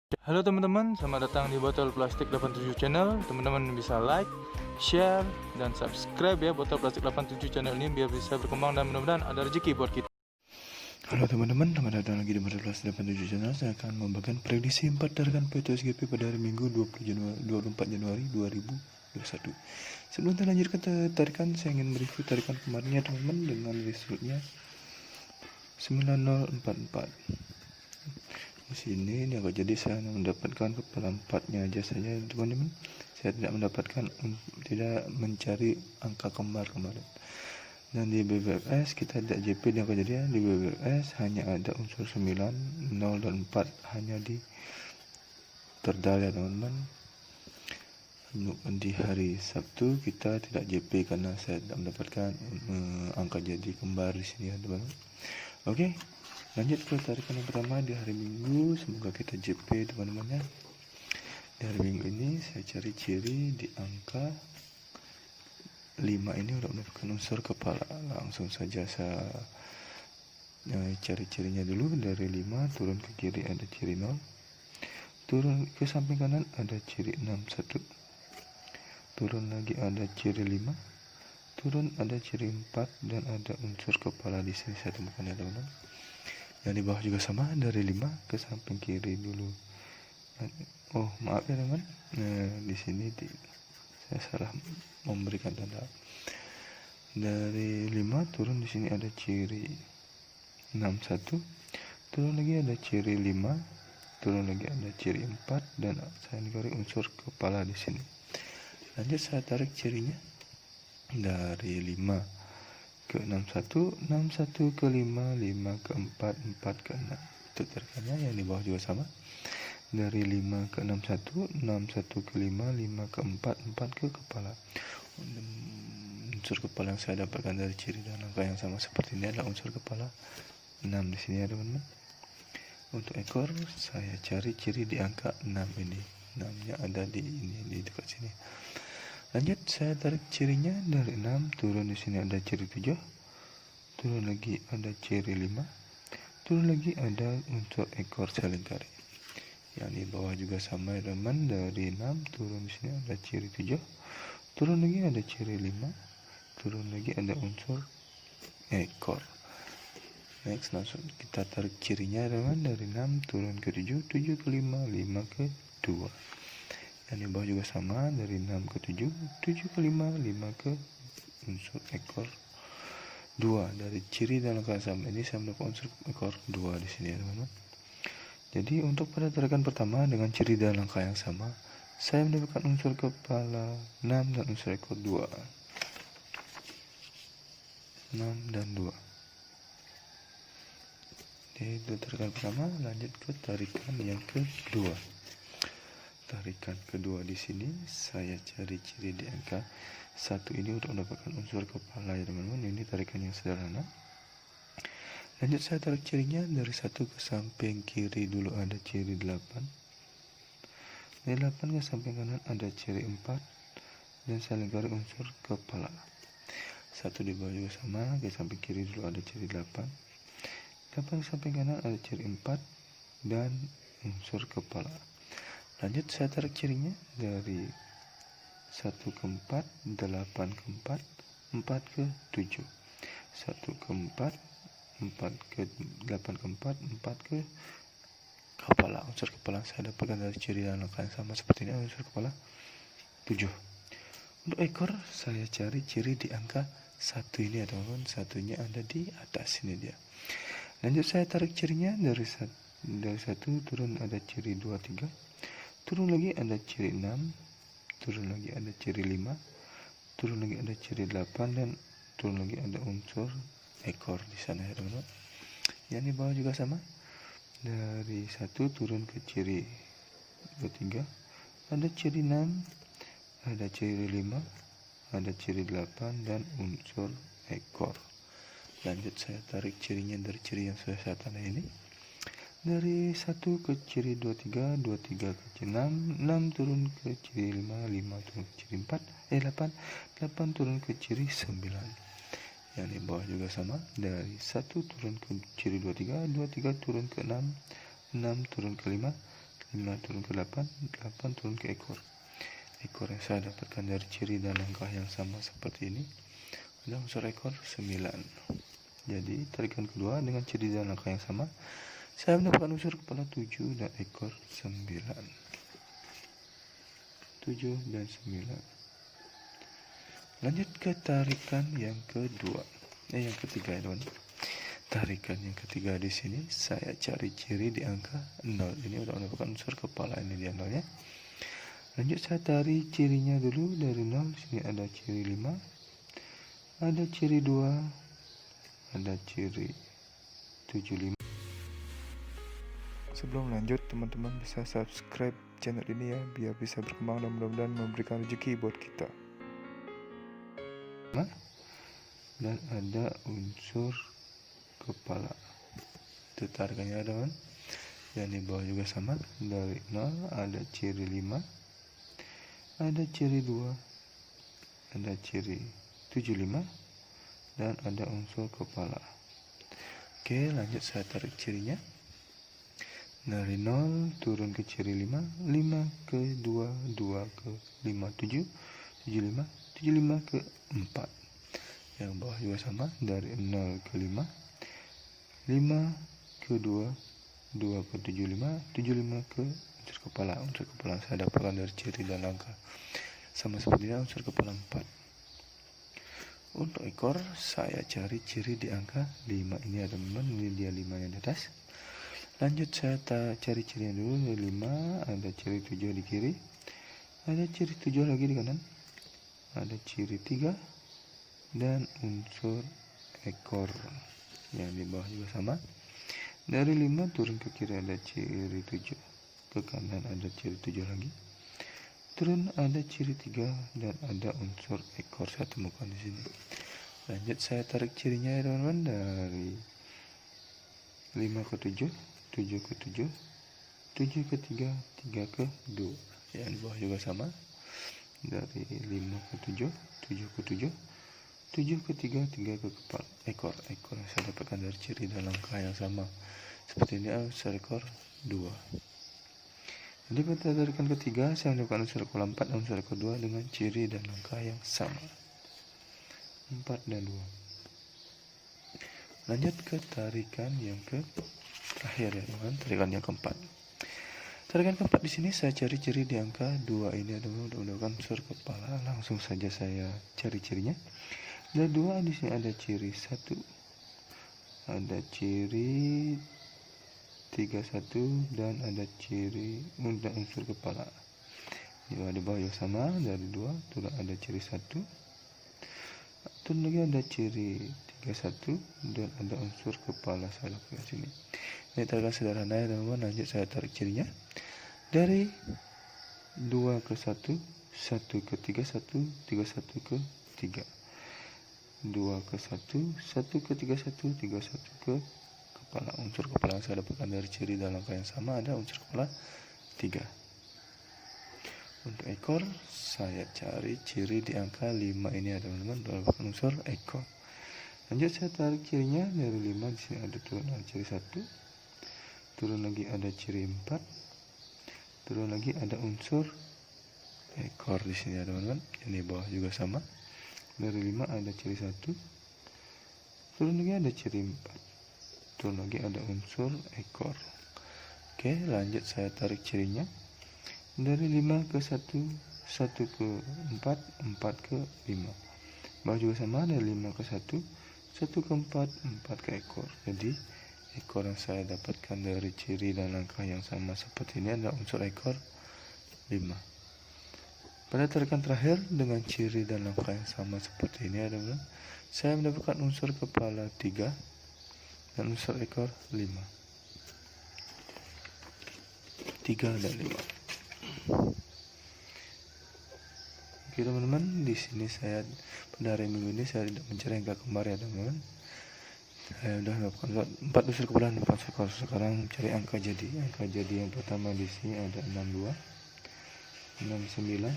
Halo teman-teman, selamat datang di Botol Plastik 87 Channel. Teman-teman bisa like, share, dan subscribe ya Botol Plastik 87 Channel ini biar bisa berkembang dan mudah-mudahan ada rezeki buat kita. Halo teman-teman, selamat datang lagi di Botol Plastik 87 Channel. Saya akan membagikan prediksi 4 tarikan PTSGP pada hari Minggu 24 Januari 2021. Sebelum kita lanjut ke tarikan, saya ingin mereview tarikan kemarinnya teman-teman dengan resultnya 9044. Di sini ini agak jadi saya mendapatkan kepala 4-nya aja saja teman-teman. Saya tidak mencari angka kembar kemarin. Dan di BBFS kita tidak JP yang kejadian di BBFS hanya ada unsur 9, 0 dan 4 hanya di terdal ya teman-teman. Di hari Sabtu kita tidak JP karena saya tidak mendapatkan angka jadi kembar di sini ya teman-teman. Oke. Lanjut ke tarikan yang pertama di hari Minggu, semoga kita JP teman-teman ya. Di hari Minggu ini saya cari ciri di angka 5 ini udah mendapatkan unsur kepala. Langsung saja saya cari cirinya dulu. Dari 5 turun ke kiri ada ciri 0, turun ke samping kanan ada ciri 61, turun lagi ada ciri 5, turun ada ciri 4 dan ada unsur kepala di sini saya temukan ya teman-teman. Yang di bawah juga sama, dari 5 ke samping kiri dulu. Oh maaf ya teman, di sini saya salah memberikan tanda. Dari 5 turun di sini ada ciri 61, turun lagi ada ciri 5, turun lagi ada ciri 4 dan saya cari unsur kepala di sini. Lanjut saya tarik cirinya dari 5 ke 61, 61 ke 5, 5 ke 4, 4 ke 6. Itu tarikannya. Yang di bawah juga sama. Dari 5 ke 61, 61 ke 5, 5 ke 4, 4 ke kepala. Unsur kepala yang saya dapatkan dari ciri dan angka yang sama seperti ini adalah unsur kepala 6 di sini ya teman-teman. Untuk ekor saya cari ciri di angka 6 ini. 6-nya ada di ini, di dekat sini. Lanjut saya tarik cirinya dari 6, turun di sini ada ciri 7, turun lagi ada ciri 5, turun lagi ada unsur ekor selingkari. Yang di bawah juga sama ya teman, dari 6 turun di sini ada ciri 7, turun lagi ada ciri 5, turun lagi ada unsur ekor. Next langsung kita tarik cirinya teman, dari 6 turun ke 7, 7 ke 5, 5 ke 2. Yang di bawah juga sama, dari 6 ke 7, 7 ke 5, 5 ke unsur ekor 2. Dari ciri dan angka sama ini saya mendapatkan unsur ekor 2 di sini ya teman-teman. Jadi untuk pada tarikan pertama dengan ciri dan angka yang sama, saya mendapatkan unsur kepala 6 dan unsur ekor 2. 6 dan 2. Jadi itu tarikan pertama, lanjut ke tarikan yang kedua. Tarikan kedua di sini saya cari ciri di angka 1 ini untuk mendapatkan unsur kepala ya teman-teman. Ini tarikan yang sederhana. Lanjut saya tarik cirinya dari 1 ke samping kiri dulu ada ciri 8. Dari 8 ke samping kanan ada ciri 4 dan saya lingkari unsur kepala. 1 di bawah juga sama, ke samping kiri dulu ada ciri 8. 8 ke samping kanan ada ciri 4 dan unsur kepala. Lanjut saya tarik cirinya dari 1 ke 4, 8 ke 4, 4 ke 7. 1 ke 4, 4 ke 8 ke 4, 4 ke kepala. Unsur kepala saya dapatkan dari ciri dan angka yang sama seperti ini, unsur kepala 7. Untuk ekor saya cari ciri di angka 1 ini ya teman-teman. Satunya ada di atas ini dia. Lanjut saya tarik cirinya dari 1 turun ada ciri 2, 3. Turun lagi ada ciri 6, turun lagi ada ciri 5, turun lagi ada ciri 8 dan turun lagi ada unsur ekor di sana ya teman-teman. Yang di bawah juga sama. Dari 1 turun ke ciri 2, 3, ada ciri 6, ada ciri 5, ada ciri 8 dan unsur ekor. Lanjut saya tarik cirinya dari ciri yang sudah saya tanda ini. Dari 1 ke ciri 23, 23 ke ciri 6, 6 turun ke ciri 5, 5 turun ke ciri 8, 8 turun ke ciri 9. Yang di bawah juga sama, dari 1 turun ke ciri 23, 23 turun ke 6, 6 turun ke 5, 5 turun ke 8, 8 turun ke ekor. Ekor yang saya dapatkan dari ciri dan langkah yang sama seperti ini ada unsur ekor 9. Jadi tarikan kedua dengan ciri dan langkah yang sama, saya mendapatkan unsur kepala 7 dan ekor 9. 7 dan 9. Lanjut ke tarikan yang kedua. Yang ketiga ya teman. Tarikan yang ketiga di sini saya cari ciri di angka 0. Ini udah mendapatkan unsur kepala, ini dia 0 nya. Lanjut saya tarik cirinya dulu dari 0. Sini ada ciri 5, ada ciri 2, ada ciri 75. Sebelum lanjut, teman-teman bisa subscribe channel ini ya, biar bisa berkembang dan mudah-mudahan memberikan rezeki buat kita. Dan ada unsur kepala. Itu tarikannya teman. Dan di bawah juga sama, dari 0 ada ciri 5, ada ciri 2, ada ciri 75, dan ada unsur kepala. Oke, lanjut saya tarik cirinya. Dari 0 turun ke ciri 5, 5 ke 2, 2 ke 5, 7, 75, 75 ke 4. Yang bawah juga sama, dari 0 ke 5, 5 ke 2, 2 ke 75, 75 ke unsur kepala. Unsur kepala saya dapatkan dari ciri dan langkah sama seperti unsur kepala 4. Untuk ekor saya cari ciri di angka 5. Ini ya teman-teman, ini dia 5 yang di atas. Lanjut saya cari cirinya dulu. Dari 5 ada ciri 7 di kiri, ada ciri 7 lagi di kanan, ada ciri 3 dan unsur ekor. Yang di bawah juga sama, dari 5 turun ke kiri ada ciri 7, ke kanan ada ciri 7 lagi, turun ada ciri 3 dan ada unsur ekor saya temukan di sini. Lanjut saya tarik cirinya ya teman-teman, dari 5 ke 7, 7 ke 7, 7 ke 3, 3 ke 2. Yang di bawah juga sama, dari 5 ke 7, 7 ke 7, 7 ke 3, 3 ke kepala ekor. Ekor yang saya dapatkan dari ciri dan langkah yang sama seperti ini, unsur ekor 2. Jadi pada tarikan ketiga saya mendapatkan unsur kepala 4 dan unsur ekor 2 dengan ciri dan langkah yang sama, 4 dan 2. Lanjut ke tarikan yang terakhir ya teman, tarikan yang keempat. Tarikan keempat di sini saya cari ciri di angka 2. Ini adalah mendapatkan unsur kepala. Langsung saja saya cari cirinya. Dari 2 di sini ada ciri 1, ada ciri 31 dan ada ciri unsur kepala. Di bawah juga sama, dari 2 turun ada ciri 1, turun lagi ada ciri 31 dan ada unsur kepala saya lakukan sini. Ini tarikan sederhana ya teman-teman. Lanjut saya tarik cirinya. Dari 2 ke 1, 1 ke 3, 1, 31 ke 3. 2 ke 1, 1 ke 31, 31 ke kepala. Unsur kepala yang saya dapatkan dari ciri dan langkah yang sama ada unsur kepala 3. Untuk ekor saya cari ciri di angka 5. Ini ya teman-teman, dapatkan unsur ekor. Lanjut saya tarik cirinya. Dari 5 di sini ada turun ada ciri 1, turun lagi ada ciri 4, turun lagi ada unsur ekor di sini ya teman-teman. Ini bawah juga sama. Dari 5 ada ciri 1, turun lagi ada ciri 4, turun lagi ada unsur ekor. Oke, lanjut saya tarik cirinya. Dari 5 ke 1, 1 ke 4, 4 ke 5. Bawah juga sama, dari 5 ke 1, 1 ke 4, 4 ke ekor. Jadi ekor yang saya dapatkan dari ciri dan langkah yang sama seperti ini adalah unsur ekor 5. Pada tarikan terakhir dengan ciri dan langkah yang sama seperti ini adalah saya mendapatkan unsur kepala 3 dan unsur ekor 5. 3 dan 5. Oke teman-teman, di sini saya pada hari Minggu ini saya tidak mencari angka kembar ya teman-teman. Saya sudah mendapatkan 4 unsur kepala dan 4 ekor. Sekarang cari angka jadi. Angka jadi yang pertama di sini ada 62, 69,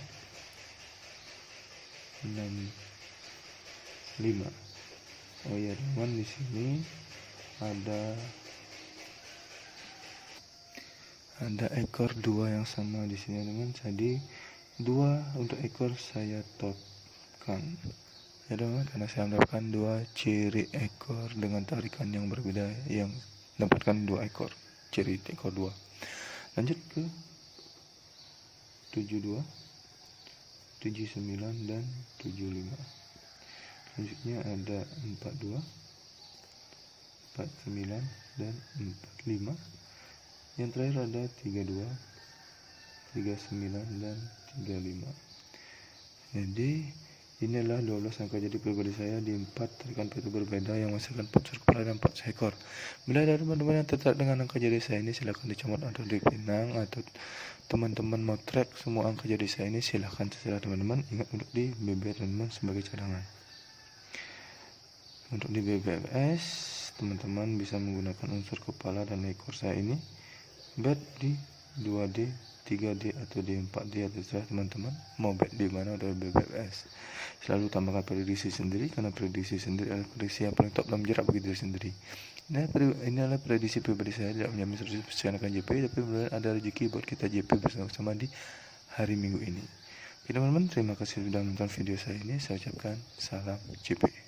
65. Oh ya teman, di sini ada ekor 2 yang sama di sini teman. Jadi 2 untuk ekor saya topkan ya teman, karena saya mendapatkan 2 ciri ekor dengan tarikan yang berbeda, yang dapatkan 2 ekor ciri ekor 2. Lanjut ke 72, 79 dan 75. Selanjutnya ada 42, 49 dan 45. Yang terakhir ada 32, 39 dan 35. Jadi inilah 12 angka jadi pribadi saya di 4 tarikan pintu berbeda yang menghasilkan 4 unsur kepala dan 4 seekor. Bila ada teman-teman yang tertarik dengan angka jadi saya ini, silahkan dicomot atau dipinang, atau teman-teman mau track semua angka jadi saya ini, silahkan terserah teman-teman. Ingat untuk di BBS teman-teman sebagai cadangan. Untuk di BBS teman-teman bisa menggunakan unsur kepala dan ekor saya ini, bet di 2D, 3D atau di 4D, terserah teman-teman mau bet di mana dari BBS. Selalu tambahkan prediksi sendiri, karena prediksi sendiri adalah prediksi yang paling top dalam jarak bagi diri sendiri. Nah, ini adalah prediksi pribadi saya, tidak menjamin 100% akan JP, tapi benar ada rezeki buat kita JP bersama-sama di hari Minggu ini. Oke teman-teman, terima kasih sudah menonton video saya ini. Saya ucapkan salam JP.